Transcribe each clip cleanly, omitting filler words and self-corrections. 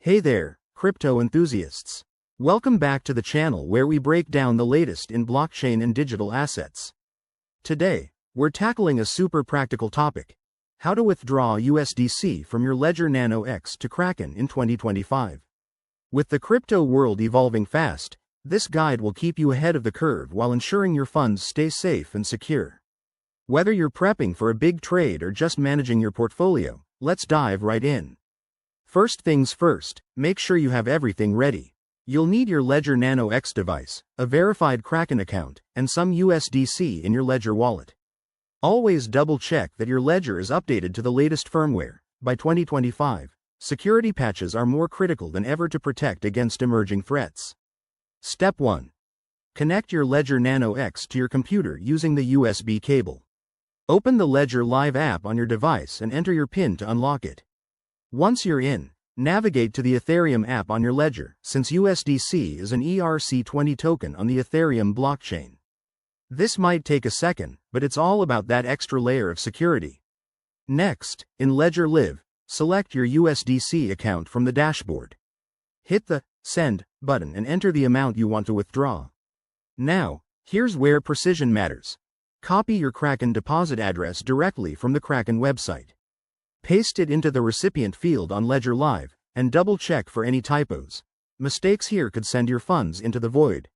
Hey there, crypto enthusiasts. Welcome back to the channel where we break down the latest in blockchain and digital assets. Today, we're tackling a super practical topic: how to withdraw USDC from your Ledger Nano X to Kraken in 2025. With the crypto world evolving fast, this guide will keep you ahead of the curve while ensuring your funds stay safe and secure. Whether you're prepping for a big trade or just managing your portfolio, let's dive right in. First things first, make sure you have everything ready. You'll need your Ledger Nano X device, a verified Kraken account, and some USDC in your Ledger wallet. Always double-check that your Ledger is updated to the latest firmware. By 2025, security patches are more critical than ever to protect against emerging threats. Step 1. Connect your Ledger Nano X to your computer using the USB cable. Open the Ledger Live app on your device and enter your PIN to unlock it. Once you're in, navigate to the Ethereum app on your Ledger, since USDC is an ERC20 token on the Ethereum blockchain. This might take a second, but it's all about that extra layer of security. Next, in Ledger Live, select your USDC account from the dashboard. Hit the Send button and enter the amount you want to withdraw. Now, here's where precision matters. Copy your Kraken deposit address directly from the Kraken website. Paste it into the recipient field on Ledger Live, and double-check for any typos. Mistakes here could send your funds into the void.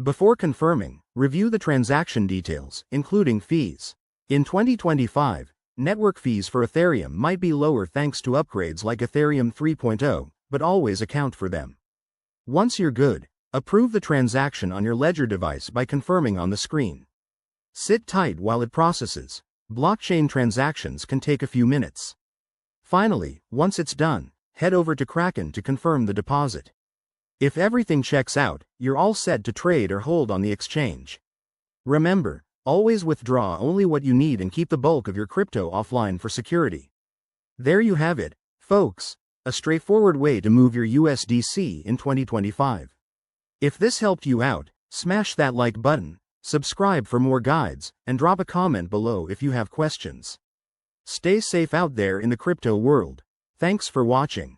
Before confirming, review the transaction details, including fees. In 2025, network fees for Ethereum might be lower thanks to upgrades like Ethereum 3.0, but always account for them. Once you're good, approve the transaction on your Ledger device by confirming on the screen. Sit tight while it processes. Blockchain transactions can take a few minutes. Finally, once it's done, head over to Kraken to confirm the deposit. If everything checks out, you're all set to trade or hold on the exchange. Remember, always withdraw only what you need and keep the bulk of your crypto offline for security. There you have it, folks, a straightforward way to move your USDC in 2025. If this helped you out, smash that like button, subscribe for more guides, and drop a comment below if you have questions. Stay safe out there in the crypto world. Thanks for watching.